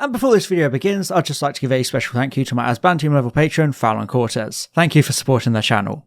And before this video begins, I'd just like to give a special thank you to my Asban Team level patron, Fallon Cortez. Thank you for supporting the channel.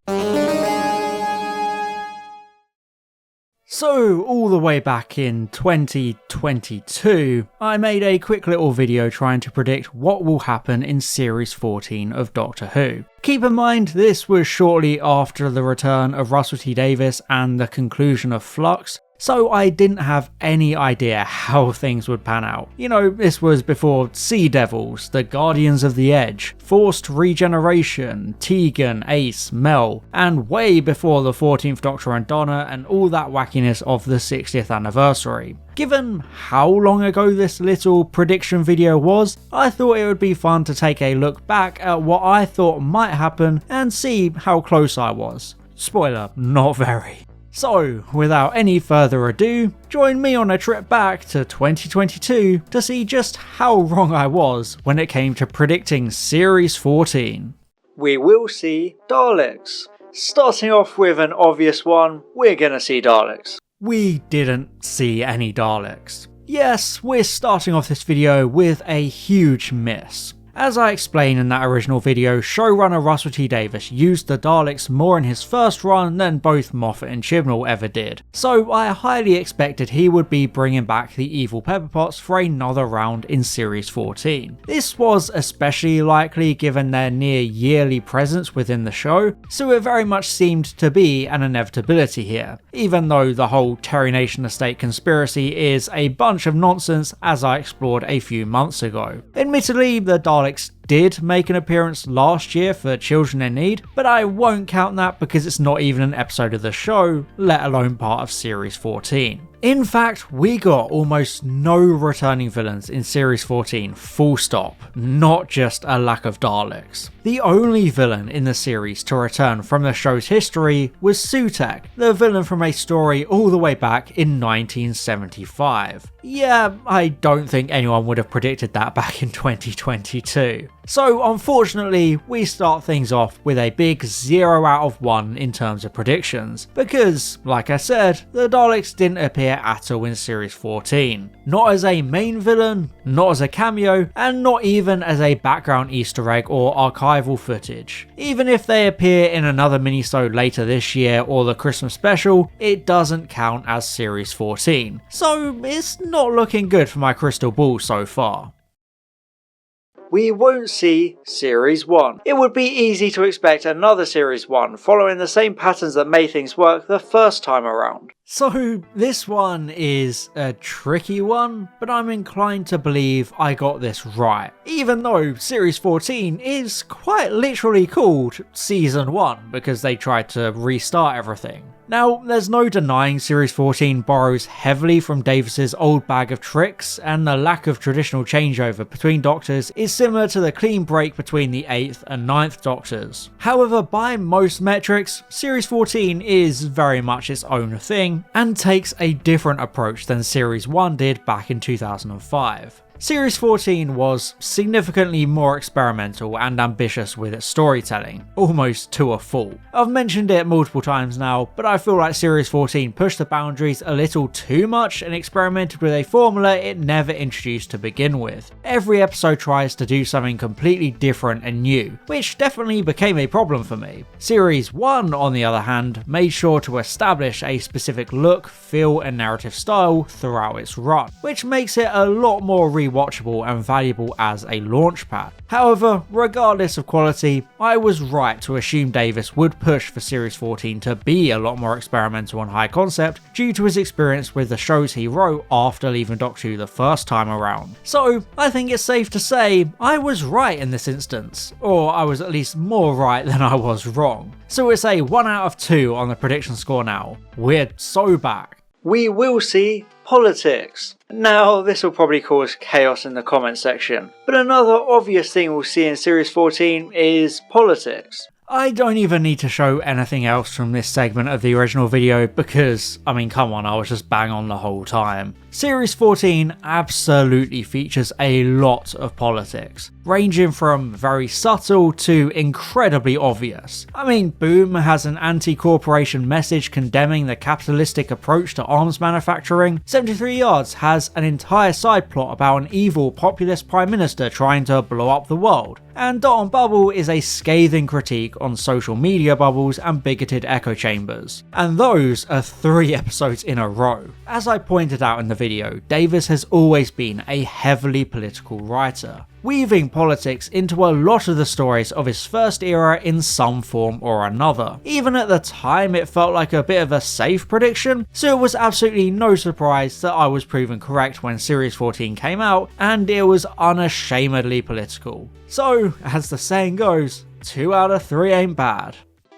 So, all the way back in 2022, I made a quick little video trying to predict what will happen in Series 14 of Doctor Who. Keep in mind, this was shortly after the return of Russell T Davies and the conclusion of Flux, so I didn't have any idea how things would pan out. You know, this was before Sea Devils, the Guardians of the Edge, Forced Regeneration, Tegan, Ace, Mel, and way before the 14th Doctor and Donna and all that wackiness of the 60th anniversary. Given how long ago this little prediction video was, I thought it would be fun to take a look back at what I thought might happen and see how close I was. Spoiler, not very. So, without any further ado, join me on a trip back to 2022 to see just how wrong I was when it came to predicting Series 14. We will see Daleks. Starting off with an obvious one, we're gonna see Daleks. We didn't see any Daleks. Yes, we're starting off this video with a huge miss. As I explained in that original video, showrunner Russell T Davies used the Daleks more in his first run than both Moffat and Chibnall ever did, so I highly expected he would be bringing back the evil Pepperpots for another round in Series 14. This was especially likely given their near yearly presence within the show, so it very much seemed to be an inevitability here, even though the whole Terry Nation Estate conspiracy is a bunch of nonsense as I explored a few months ago. Admittedly, the Daleks did make an appearance last year for Children in Need, but I won't count that because it's not even an episode of the show, let alone part of Series 14. In fact, we got almost no returning villains in Series 14, full stop, not just a lack of Daleks. The only villain in the series to return from the show's history was Sutekh, the villain from a story all the way back in 1975. Yeah, I don't think anyone would have predicted that back in 2022. So unfortunately, we start things off with a big 0 out of 1 in terms of predictions, because, like I said, the Daleks didn't appear at all in Series 14. Not as a main villain, not as a cameo, and not even as a background Easter egg or archival footage. Even if they appear in another minisode later this year or the Christmas special, it doesn't count as Series 14. So it's not looking good for my crystal ball so far. We won't see Series 1. It would be easy to expect another Series 1 following the same patterns that made things work the first time around. So this one is a tricky one, but I'm inclined to believe I got this right, even though Series 14 is quite literally called Season 1 because they tried to restart everything. Now, there's no denying Series 14 borrows heavily from Davies's old bag of tricks, and the lack of traditional changeover between Doctors is similar to the clean break between the 8th and 9th Doctors. However, by most metrics, Series 14 is very much its own thing, and takes a different approach than Series 1 did back in 2005. Series 14 was significantly more experimental and ambitious with its storytelling, almost to a fault. I've mentioned it multiple times now, but I feel like Series 14 pushed the boundaries a little too much and experimented with a formula it never introduced to begin with. Every episode tries to do something completely different and new, which definitely became a problem for me. Series 1, on the other hand, made sure to establish a specific look, feel and narrative style throughout its run, which makes it a lot more rewatchable and valuable as a launchpad. However, regardless of quality, I was right to assume Davies would push for Series 14 to be a lot more experimental and high concept due to his experience with the shows he wrote after leaving Doctor Who the first time around. So I think it's safe to say I was right in this instance, or I was at least more right than I was wrong. So it's a 1 out of 2 on the prediction score now. We're so back. We will see politics. Now, this will probably cause chaos in the comment section, but another obvious thing we'll see in Series 14 is politics. I don't even need to show anything else from this segment of the original video because, I mean, come on, I was just bang on the whole time. Series 14 absolutely features a lot of politics, ranging from very subtle to incredibly obvious. I mean, Boom has an anti-corporation message condemning the capitalistic approach to arms manufacturing. 73 Yards has an entire side plot about an evil populist prime minister trying to blow up the world. And Dot on Bubble is a scathing critique on social media bubbles and bigoted echo chambers. And those are 3 episodes in a row. As I pointed out in the video, Davis has always been a heavily political writer, weaving politics into a lot of the stories of his first era in some form or another. Even at the time it felt like a bit of a safe prediction, so it was absolutely no surprise that I was proven correct when Series 14 came out, and it was unashamedly political. So, as the saying goes, 2 out of 3 ain't bad.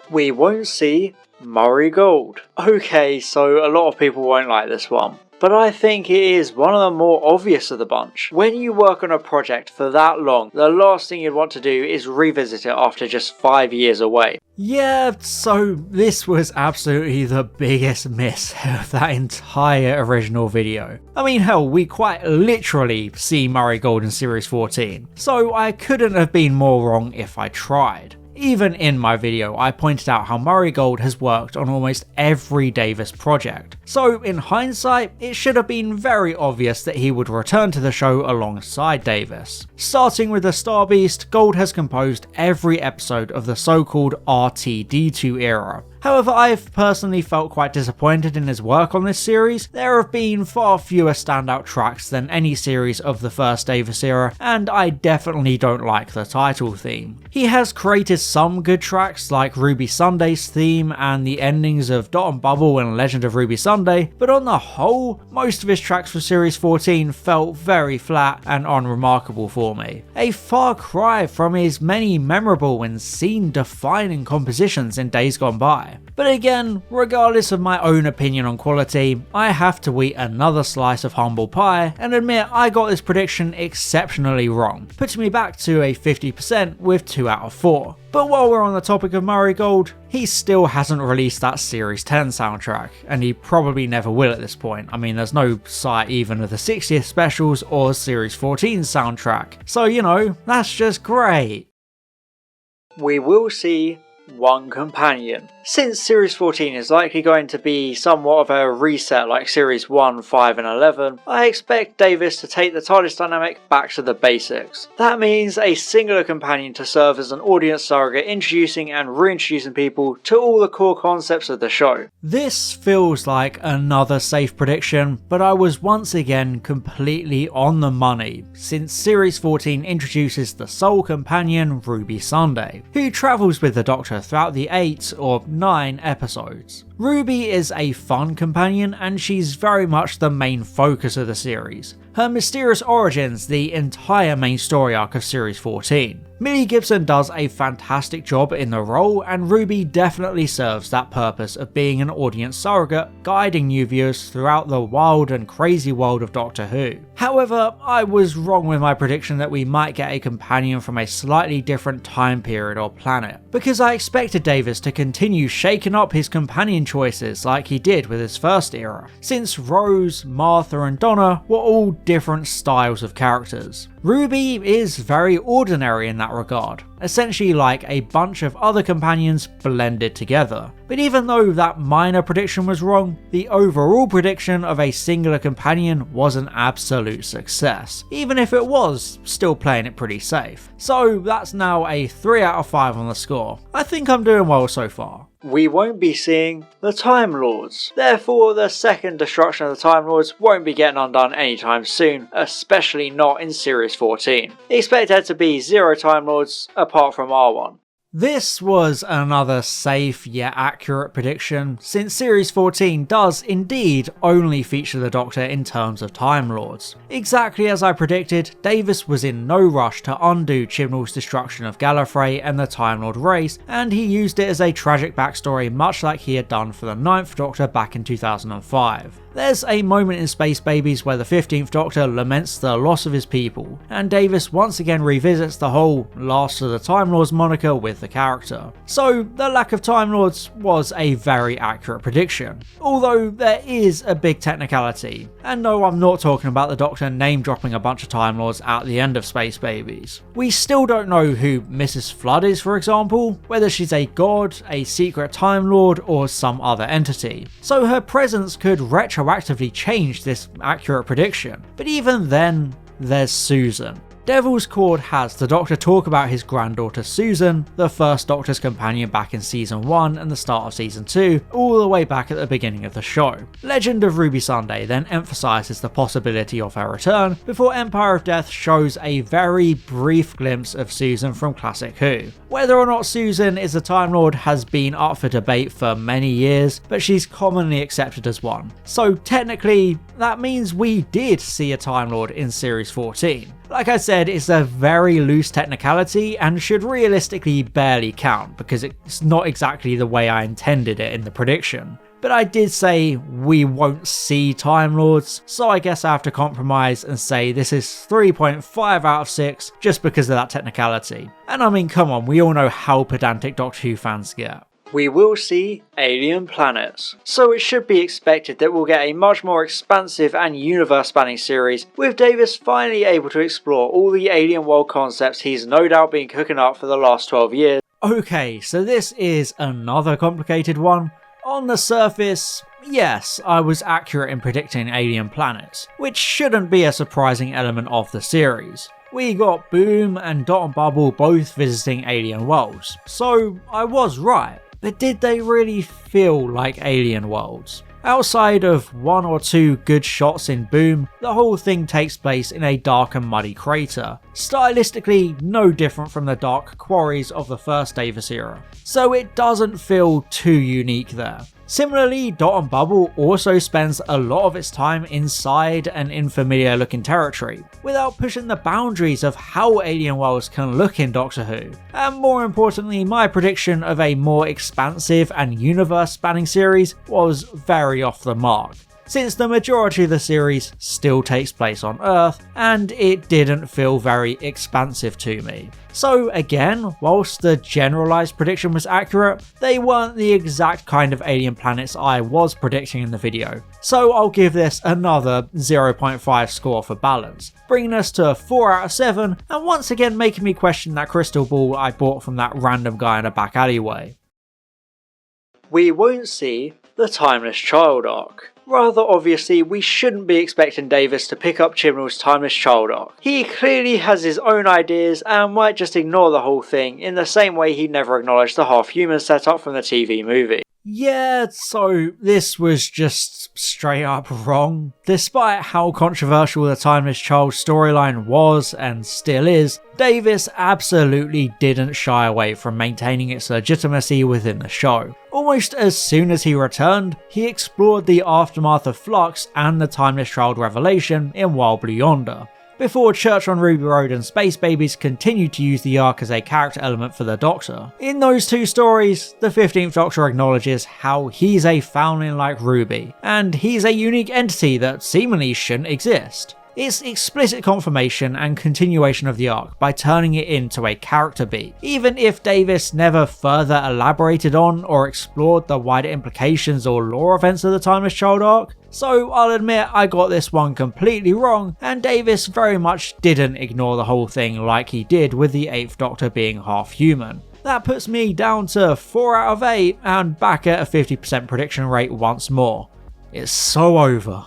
We won't see Murray Gold. Okay, so a lot of people won't like this one, but I think it is one of the more obvious of the bunch. When you work on a project for that long, the last thing you'd want to do is revisit it after just 5 years away. Yeah, so this was absolutely the biggest miss of that entire original video. I mean, hell, we quite literally see Murray Gold in Series 14, so I couldn't have been more wrong if I tried. Even in my video, I pointed out how Murray Gold has worked on almost every Davis project, so in hindsight, it should have been very obvious that he would return to the show alongside Davis. Starting with the Star Beast, Gold has composed every episode of the so-called RTD2 era. However, I've personally felt quite disappointed in his work on this series. There have been far fewer standout tracks than any series of the first Davis era, and I definitely don't like the title theme. He has created some good tracks like Ruby Sunday's theme and the endings of Dot and Bubble and Legend of Ruby Sunday, but on the whole, most of his tracks for Series 14 felt very flat and unremarkable for me. A far cry from his many memorable and scene-defining compositions in days gone by. But again, regardless of my own opinion on quality, I have to eat another slice of humble pie and admit I got this prediction exceptionally wrong, putting me back to a 50% with 2 out of 4. But while we're on the topic of Murray Gold, he still hasn't released that Series 10 soundtrack, and he probably never will at this point. I mean, there's no sight even of the 60th specials or Series 14 soundtrack, so you know, that's just great. We will see one companion. Since Series 14 is likely going to be somewhat of a reset like Series 1, 5 and 11, I expect Davis to take the TARDIS dynamic back to the basics. That means a singular companion to serve as an audience surrogate, introducing and reintroducing people to all the core concepts of the show. This feels like another safe prediction, but I was once again completely on the money, since Series 14 introduces the sole companion Ruby Sunday, who travels with the Doctor throughout the 8 or 9 episodes. Ruby is a fun companion and she's very much the main focus of the series. Her mysterious origins the entire main story arc of Series 14. Millie Gibson does a fantastic job in the role, and Ruby definitely serves that purpose of being an audience surrogate, guiding new viewers throughout the wild and crazy world of Doctor Who. However, I was wrong with my prediction that we might get a companion from a slightly different time period or planet, because I expected Davis to continue shaking up his companion choices like he did with his first era, since Rose, Martha and Donna were all different styles of characters. Ruby is very ordinary in that regard, essentially like a bunch of other companions blended together. But even though that minor prediction was wrong, the overall prediction of a singular companion was an absolute success, even if it was still playing it pretty safe. So that's now a 3 out of 5 on the score. I think I'm doing well so far. We won't be seeing the Time Lords. Therefore, the second destruction of the Time Lords won't be getting undone anytime soon, especially not in Series 14. Expect there to be 0 Time Lords apart from R1. This was another safe yet accurate prediction, since Series 14 does indeed only feature the Doctor in terms of Time Lords. Exactly as I predicted, Davis was in no rush to undo Chibnall's destruction of Gallifrey and the Time Lord race, and he used it as a tragic backstory much like he had done for the 9th Doctor back in 2005. There's a moment in Space Babies where the 15th Doctor laments the loss of his people, and Davis once again revisits the whole Last of the Time Lords moniker with the character. So the lack of Time Lords was a very accurate prediction, although there is a big technicality, and no, I'm not talking about the Doctor name dropping a bunch of Time Lords at the end of Space Babies. We still don't know who Mrs. Flood is, for example, whether she's a god, a secret Time Lord, or some other entity, so her presence could retroactively change this accurate prediction. But even then, there's Susan. Devil's Cord has the Doctor talk about his granddaughter Susan, the first Doctor's companion back in season 1 and the start of season 2, all the way back at the beginning of the show. Legend of Ruby Sunday then emphasises the possibility of her return, before Empire of Death shows a very brief glimpse of Susan from Classic Who. Whether or not Susan is a Time Lord has been up for debate for many years, but she's commonly accepted as one. So technically, that means we did see a Time Lord in Series 14. Like I said, it's a very loose technicality and should realistically barely count because it's not exactly the way I intended it in the prediction. But I did say we won't see Time Lords, so I guess I have to compromise and say this is 3.5 out of 6 just because of that technicality. And I mean, come on, we all know how pedantic Doctor Who fans get. We will see alien planets, so it should be expected that we'll get a much more expansive and universe-spanning series, with Davis finally able to explore all the alien world concepts he's no doubt been cooking up for the last 12 years. Okay, so this is another complicated one. On the surface, yes, I was accurate in predicting alien planets, which shouldn't be a surprising element of the series. We got Boom and Dot and Bubble both visiting alien worlds, so I was right. But did they really feel like alien worlds? Outside of one or two good shots in Boom, the whole thing takes place in a dark and muddy crater, stylistically no different from the dark quarries of the first Davis era, so it doesn't feel too unique there. Similarly, Dot and Bubble also spends a lot of its time inside and in familiar looking territory, without pushing the boundaries of how alien worlds can look in Doctor Who. And more importantly, my prediction of a more expansive and universe spanning series was very off the mark, since the majority of the series still takes place on Earth, and it didn't feel very expansive to me. So again, whilst the generalised prediction was accurate, they weren't the exact kind of alien planets I was predicting in the video, so I'll give this another 0.5 score for balance, bringing us to 4 out of 7, and once again making me question that crystal ball I bought from that random guy in a back alleyway. We won't see the Timeless Child arc. Rather obviously, we shouldn't be expecting Davis to pick up Chibnall's Timeless Child arc. He clearly has his own ideas and might just ignore the whole thing in the same way he never acknowledged the half-human setup from the TV movie. Yeah, so this was just straight up wrong. Despite how controversial the Timeless Child storyline was and still is, Davis absolutely didn't shy away from maintaining its legitimacy within the show. Almost as soon as he returned, he explored the aftermath of Flux and the Timeless Child revelation in Wild Blue Yonder, before Church on Ruby Road and Space Babies continued to use the arc as a character element for the Doctor. In those two stories, the 15th Doctor acknowledges how he's a foundling like Ruby, and he's a unique entity that seemingly shouldn't exist. It's explicit confirmation and continuation of the arc by turning it into a character beat, even if Davis never further elaborated on or explored the wider implications or lore events of the Timeless Child arc. So I'll admit I got this one completely wrong, and Davis very much didn't ignore the whole thing like he did with the 8th Doctor being half human. That puts me down to 4 out of 8 and back at a 50% prediction rate once more. It's so over.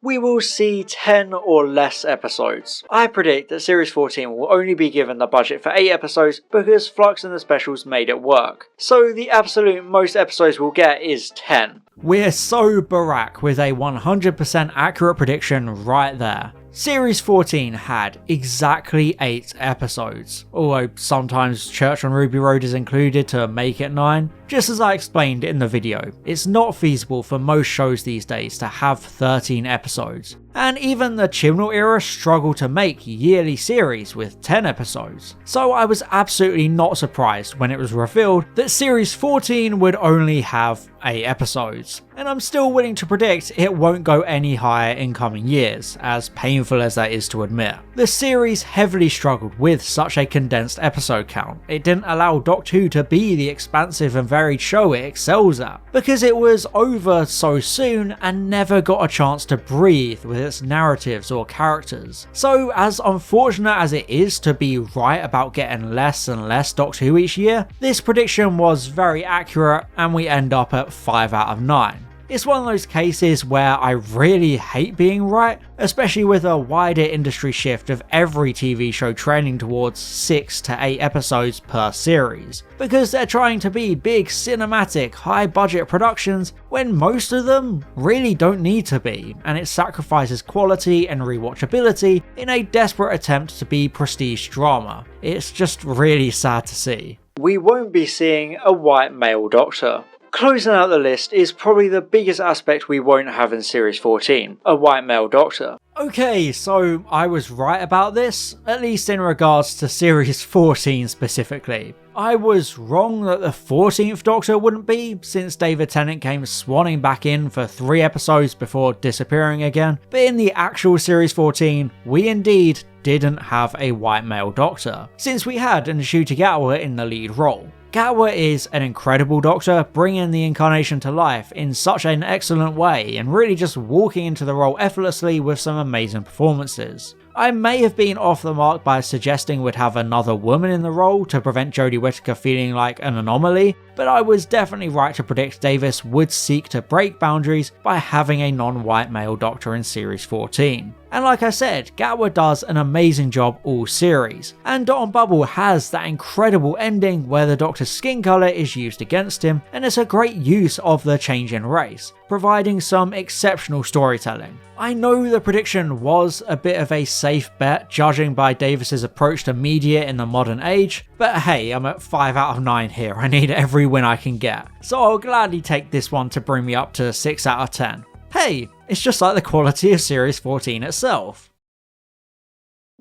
We will see 10 or less episodes. I predict that Series 14 will only be given the budget for 8 episodes because Flux and the specials made it work. So the absolute most episodes we'll get is 10. We're so Barack with a 100% accurate prediction right there. Series 14 had exactly 8 episodes, although sometimes Church on Ruby Road is included to make it 9. Just as I explained in the video, it's not feasible for most shows these days to have 13 episodes, and even the Chibnall era struggled to make yearly series with 10 episodes. So I was absolutely not surprised when it was revealed that series 14 would only have 8 episodes, and I'm still willing to predict it won't go any higher in coming years, as painful as that is to admit. The series heavily struggled with such a condensed episode count. It didn't allow Doctor Who to be the expansive and varied show it excels at, because it was over so soon and never got a chance to breathe with its narratives or characters. So as unfortunate as it is to be right about getting less and less Doctor Who each year, this prediction was very accurate and we end up at 5 out of 9. It's one of those cases where I really hate being right, especially with a wider industry shift of every TV show trending towards 6 to 8 episodes per series, because they're trying to be big cinematic, high budget productions when most of them really don't need to be, and it sacrifices quality and rewatchability in a desperate attempt to be prestige drama. It's just really sad to see. We won't be seeing a white male Doctor. Closing out the list is probably the biggest aspect we won't have in Series 14, a white male Doctor. Okay, so I was right about this, at least in regards to Series 14 specifically. I was wrong that the 14th Doctor wouldn't be, since David Tennant came swanning back in for 3 episodes before disappearing again, but in the actual Series 14, we indeed didn't have a white male Doctor, since we had Ncuti Gatwa in the lead role. Gatwa is an incredible Doctor, bringing the incarnation to life in such an excellent way and really just walking into the role effortlessly with some amazing performances. I may have been off the mark by suggesting we'd have another woman in the role to prevent Jodie Whittaker feeling like an anomaly, but I was definitely right to predict Davis would seek to break boundaries by having a non-white male Doctor in Series 14. And like I said, Gatwa does an amazing job all series, and Dot on Bubble has that incredible ending where the Doctor's skin colour is used against him, and it's a great use of the change in race, providing some exceptional storytelling. I know the prediction was a bit of a safe bet judging by Davis's approach to media in the modern age, but hey, I'm at 5 out of 9 here, I need every win I can get, so I'll gladly take this one to bring me up to 6 out of 10. Hey, it's just like the quality of Series 14 itself.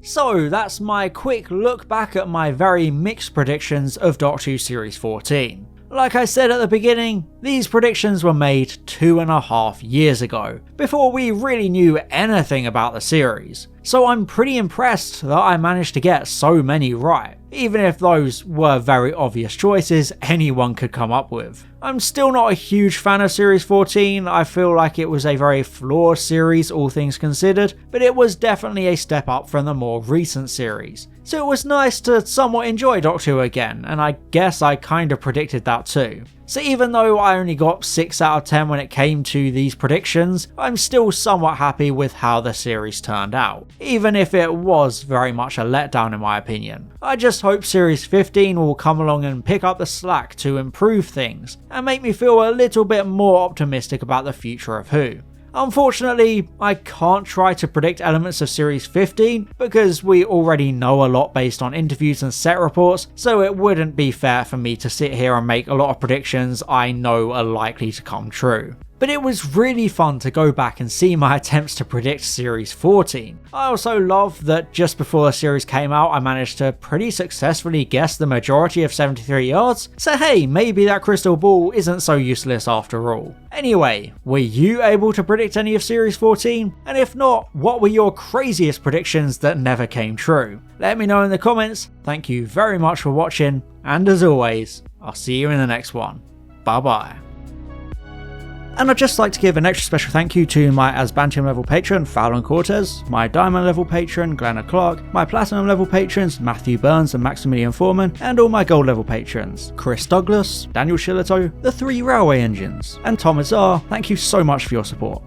So that's my quick look back at my very mixed predictions of Doctor Who Series 14. Like I said at the beginning, these predictions were made 2.5 years ago, before we really knew anything about the series, so I'm pretty impressed that I managed to get so many right, even if those were very obvious choices anyone could come up with. I'm still not a huge fan of Series 14, I feel like it was a very flawed series all things considered, but it was definitely a step up from the more recent series. So it was nice to somewhat enjoy Doctor Who again, and I guess I kinda predicted that too. So even though I only got 6 out of 10 when it came to these predictions, I'm still somewhat happy with how the series turned out, even if it was very much a letdown in my opinion. I just hope Series 15 will come along and pick up the slack to improve things, and make me feel a little bit more optimistic about the future of Who. Unfortunately, I can't try to predict elements of Series 15 because we already know a lot based on interviews and set reports, so it wouldn't be fair for me to sit here and make a lot of predictions I know are likely to come true. But it was really fun to go back and see my attempts to predict Series 14. I also love that just before the series came out I managed to pretty successfully guess the majority of 73 yards, so hey, maybe that crystal ball isn't so useless after all. Anyway, were you able to predict any of Series 14? And if not, what were your craziest predictions that never came true? Let me know in the comments. Thank you very much for watching, and as always, I'll see you in the next one. Bye bye. And I'd just like to give an extra special thank you to my Asbantium level patron Fallon Cortez, my Diamond level patron Glenna Clark, my Platinum level patrons Matthew Burns and Maximilian Foreman, and all my Gold level patrons Chris Douglas, Daniel Shillito, the 3 Railway Engines, and Tom Azar. Thank you so much for your support.